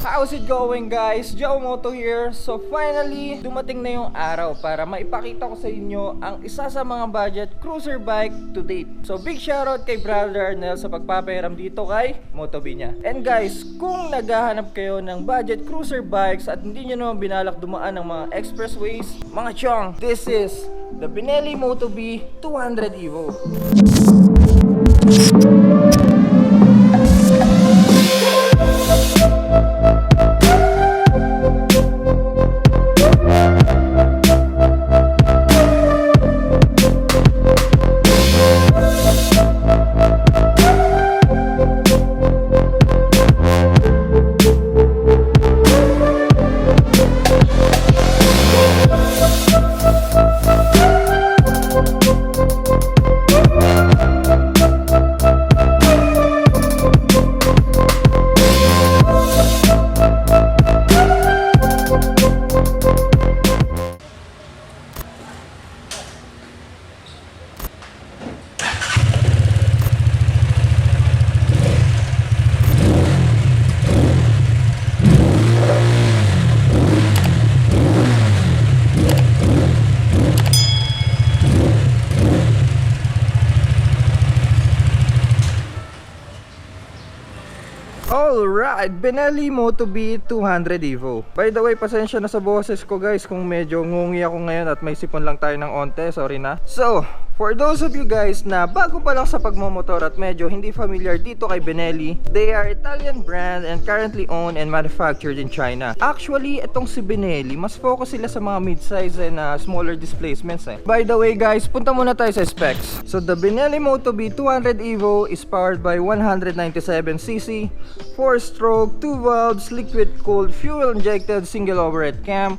How's it going guys? Joe Moto here. So finally, dumating na yung araw para maipakita ko sa inyo ang isa sa mga budget cruiser bike to date. So big shoutout kay Brother Arnel sa pagpapahiram dito kay Motovie niya. And guys, kung naghahanap kayo ng budget cruiser bikes at hindi nyo naman binalak dumaan ng mga expressways, mga chong, this is the Benelli Motovie 200 Evo. Alright, Benelli Motovie 200 Evo. By the way, pasensya na sa boses ko guys kung medyo ngungi ako ngayon at may sipon lang tayo ng onte, sorry na. So, for those of you guys na bago pa lang sa pagmomotor at medyo hindi familiar dito kay Benelli, they are Italian brand and currently owned and manufactured in China. Actually, itong si Benelli, mas focus sila sa mga mid-size and smaller displacements eh. By the way guys, punta muna tayo sa specs. So, the Benelli Motovie 200 Evo is powered by 197cc, 4-stroke, 2 valves, liquid-cooled, fuel-injected, single overhead cam,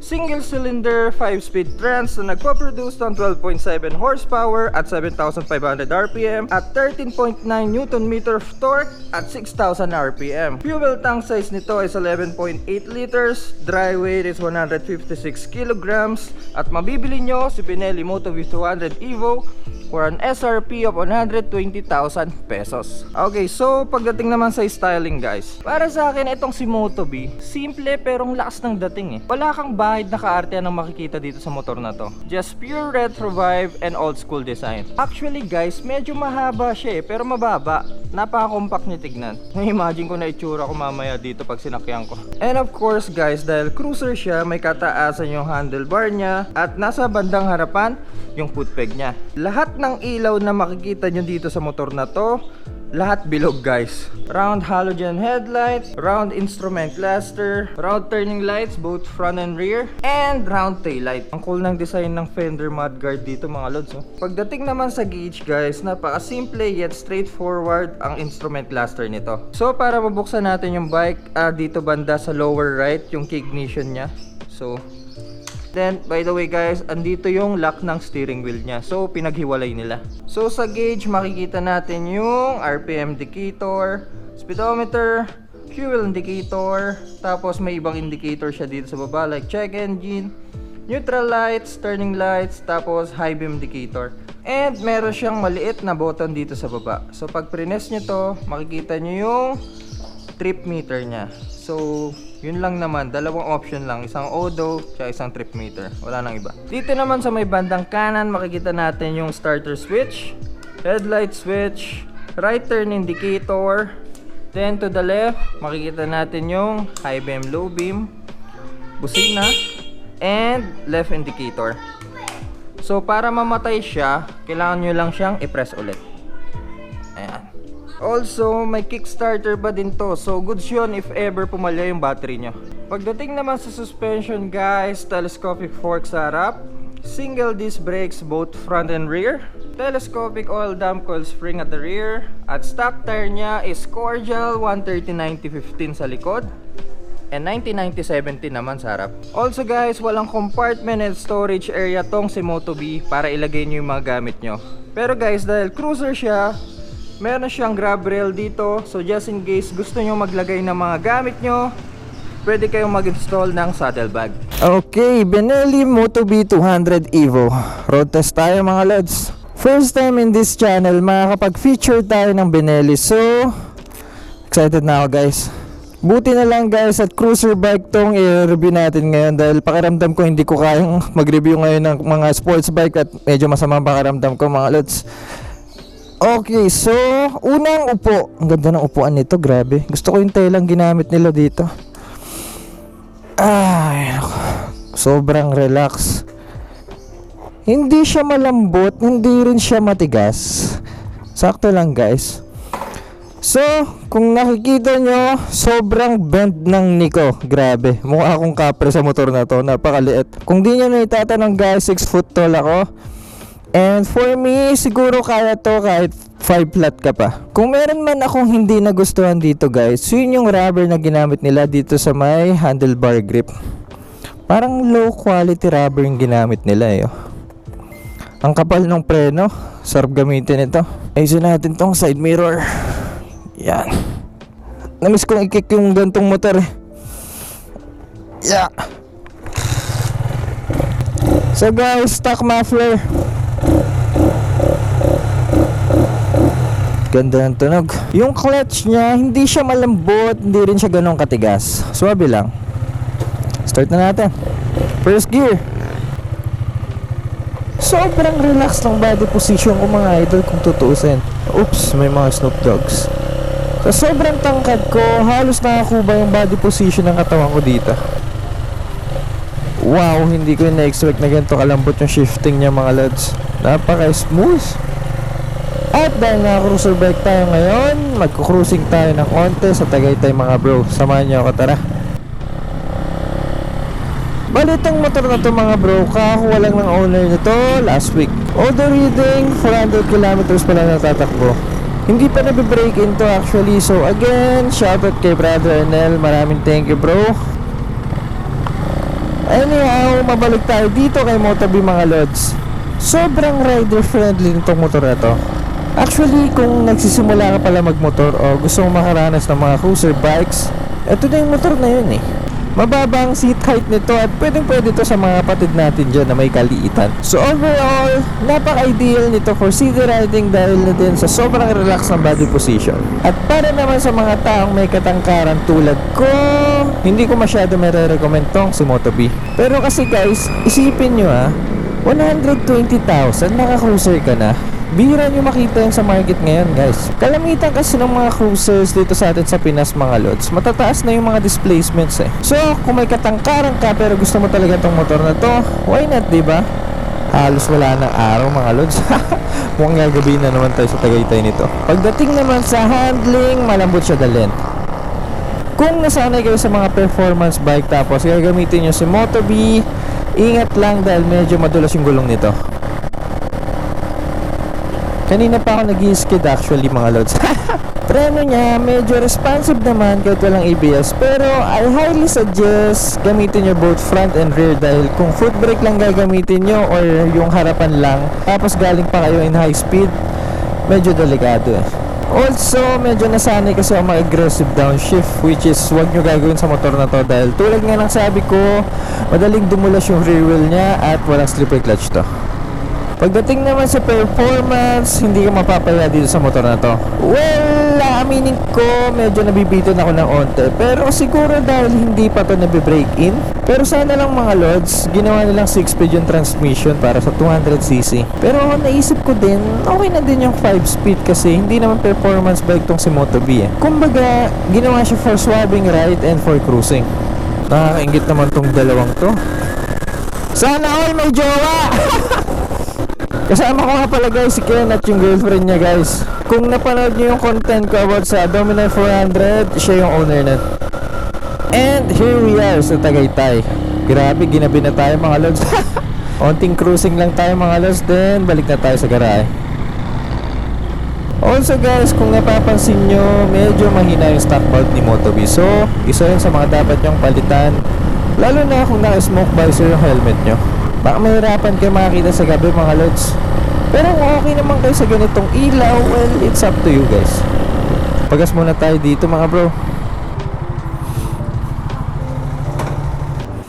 single-cylinder, 5-speed trans na nagpo-produce ng 12.7 horsepower at 7,500 RPM at 13.9 Nm of torque at 6,000 RPM. Fuel tank size nito is 11.8 liters, dry weight is 156 kilograms at mabibili nyo si Benelli Motovie 200 Evo for an SRP of 120,000 pesos. Okay, so pagdating naman sa styling guys, para sa akin itong si Motovie, simple pero lakas ng dating eh. Wala kang bahid na kaarte ang makikita dito sa motor na to. Just pure retro vibe and old school design. Actually guys, medyo mahaba siya eh, pero mababa. Napaka-compact niya tignan. Imagine ko na itsura ko mamaya dito pag sinakyan ko. And of course guys, dahil cruiser siya, may kataasan yung handlebar niya at nasa bandang harapan yung footpeg niya. Lahat ng ilaw na makikita nyo dito sa motor na to, lahat bilog guys. Round halogen headlight, round instrument cluster, round turning lights both front and rear, and round tail light. Ang cool ng design ng fender mudguard dito mga lods oh. Pagdating naman sa gauge guys, napaka-simple yet straightforward ang instrument cluster nito. So para mabuksan natin yung bike, dito banda sa lower right yung key ignition nya. So then, by the way guys, andito yung lock ng steering wheel niya. So, pinaghiwalay nila. So, sa gauge, makikita natin yung RPM indicator, speedometer, fuel indicator, tapos may ibang indicator siya dito sa baba like check engine, neutral lights, turning lights, tapos high beam indicator. And meron siyang maliit na button dito sa baba. So, pag press nyo to, makikita nyo yung trip meter niya. So, yun lang naman, dalawang option lang, isang odo at isang trip meter, wala nang iba. Dito naman sa may bandang kanan, makikita natin yung starter switch, headlight switch, right turn indicator. Then to the left, makikita natin yung high beam, low beam, busina, and left indicator. So para mamatay siya, kailangan nyo lang siyang i-press ulit. Ayan. Also, may kickstarter ba din to? So, goods yun if ever pumalya yung battery nyo. Pagdating naman sa suspension guys, telescopic fork sa harap, single disc brakes both front and rear, telescopic oil damp coil spring at the rear, at stock tire nya is Cordial 130/90/15 sa likod, and 90/90/70 naman sa harap. Also guys, walang compartment and storage area tong si Motovie para ilagay nyo yung mga gamit nyo. Pero guys, dahil cruiser siya, meron siyang grab rail dito. So just in case gusto nyo maglagay ng mga gamit nyo, pwede kayong mag-install ng saddlebag. Okay, Benelli Motovie 200 Evo. Road test tayo mga lads. First time in this channel, makakapag-feature tayo ng Benelli. So, excited na ako guys. Buti na lang guys at cruiser bike tong i-review natin ngayon dahil pakiramdam ko hindi ko kayang mag-review ngayon ng mga sports bike at medyo masama ang pakiramdam ko mga lods. Okay, so unang upo. Ang ganda ng upuan nito, grabe. Gusto ko yung telang ginamit nila dito. Ay, sobrang relax. Hindi siya malambot, hindi rin siya matigas. Sakto lang guys. So, kung nakikita nyo, sobrang bend ng Nico. Grabe, mukha akong kapre sa motor na to. Napakaliit. Kung di nyo na itatanong guys, 6 foot tall ako. And for me, siguro kaya to kahit 5 flat ka pa. Kung meron man akong hindi nagustuhan dito guys, yun yung rubber na ginamit nila dito sa may handlebar grip. Parang low quality rubber yung ginamit nila eh. Ang kapal ng preno, sarap gamitin ito. Ayusin natin tong side mirror. Yan. Namiss kong i-kick yung gantong motor eh. Yeah. So guys, stock muffler. Ganda ng tunog. Yung clutch niya, hindi siya malambot, hindi rin siya ganun katigas. Suwabe lang. Start na natin. First gear. Sobrang relax ng body position ko mga idol kung tutuusin. Oops, may mga Snoop Dogs. Sa sobrang tangkad ko, halos nakakuba yung body position ng katawan ko dito. Wow, hindi ko na-expect na ganito kalambot yung shifting niya mga lads. Napaka-smooth. At dahil naka-cruiser bike tayo ngayon, magku-cruising tayo ng konti sa Tagaytay mga bro. Samahan niyo ako, tara. Balitang motor na to mga bro, kakakuha lang ng owner nito last week. Order reading, 400 kilometers pala natatakbo. Hindi pa nabe-break into actually. So again, shoutout kay brother Enel. Maraming thank you bro. Anyhow, mabalik tayo dito kay Motobi mga lods. Sobrang rider friendly nitong motor na to. Actually, kung nagsisimula ka pala magmotor o gusto mong makaranas ng mga cruiser bikes, eto na yung motor na yun eh. Mababa ang seat height nito at pwede to sa mga kapatid natin dyan na may kaliitan. So overall, napaka-ideal nito for city riding dahil na din sa sobrang relax ng body position. At para naman sa mga taong may katangkaran tulad ko, hindi ko masyado may-recommend tong si Motobi. Pero kasi guys, isipin nyo 120,000 naka-cruiser ka na. Bihira nyo makita yan sa market ngayon guys. Kalamitan kasi ng mga cruisers dito sa atin sa Pinas mga lods, matataas na yung mga displacements eh. So kung may katangkaran ka pero gusto mo talaga tong motor na to, why not, diba? Halos wala ng araw mga lods. Mukhang gagabi na naman tayo sa Tagaytay nito. Pagdating naman sa handling, malambot siya dalhin. Kung nasanay kayo sa mga performance bike tapos gagamitin nyo si Motobi, ingat lang dahil medyo madulas yung gulong nito. Kanina pa ako nag-skid actually mga lods. Preno niya medyo responsive naman kahit walang ABS, pero I highly suggest gamitin nyo both front and rear dahil kung foot brake lang gagamitin nyo or yung harapan lang tapos galing pa kayo in high speed, medyo delikado eh. Also, medyo nasanay kasi ako mag-aggressive downshift, which is wag nyo gagawin sa motor na to dahil tulad nga ng sabi ko, madaling dumulas yung rear wheel niya at walang slippery clutch to. Pagdating naman sa performance, hindi ka mapapaya dito sa motor na to. Well, aminin ko, medyo nabibitin ako ng onte. Pero siguro dahil hindi pa to nabi-break in. Pero sana lang mga lods, ginawa nilang 6-speed yung transmission para sa 200cc. Pero naisip ko din, okay na din yung 5-speed kasi hindi naman performance bike tong si Motobi eh. Kumbaga, ginawa siya for swabbing ride and for cruising. Nakakaingit naman tong dalawang to. Sana all may jowa! Kasama ko nga pala guys si Ken at yung girlfriend niya guys. Kung napanood niyo yung content ko about sa Dominar 400, siya yung owner na. And here we are sa Tagaytay. Grabe, ginabi na tayo mga lods. Onting cruising lang tayo mga lods, then balik na tayo sa garahe. Also guys, kung napapansin nyo, medyo mahina yung stock bolt ni Motobi. So, isa yun sa mga dapat nyong palitan, lalo na kung naka-smoke visor yung helmet nyo. Baka mahirapan kayo makakita sa gabi mga lods. Pero kung okay naman kayo sa ganitong ilaw, well, it's up to you guys. Pagas muna tayo dito mga bro.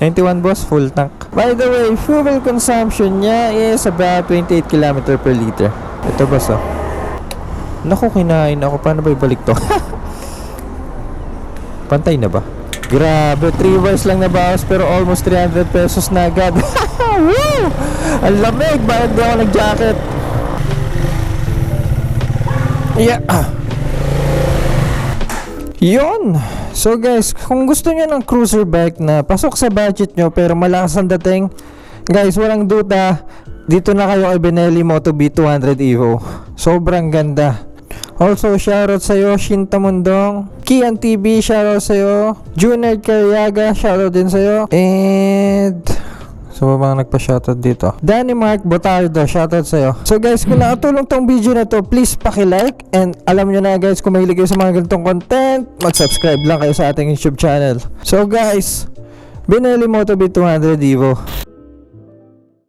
91 boss, full tank. By the way, fuel consumption niya is about 28 km per liter. Ito boss Naku, kinain ako. Paano ba ibalik to? Pantay na ba? Grabe, 3 bars lang nabawas pero almost 300 pesos na agad. Woo! Ang lamig, bakit di ako nag-jacket? Yeah. Yun. So guys, kung gusto nyo ng cruiser bike na pasok sa budget nyo pero malakas ang dating, guys, walang duda, dito na kayo kay Benelli Moto B200 Evo. Sobrang ganda. Also, shoutout sa'yo, Shinta Mundong, Kian TV, shoutout sa'yo, Junard Carriaga, shoutout din sa'yo, and so ba mga nagpa-shoutout dito? Danny Mark Botardo, shoutout sa'yo. So guys, kung nakatulong tong video na to, please paki-like, and alam nyo na guys, kung mahilig kayo sa mga ganitong content, mag-subscribe lang kayo sa ating YouTube channel. So guys, Benelli Moto B200 Evo.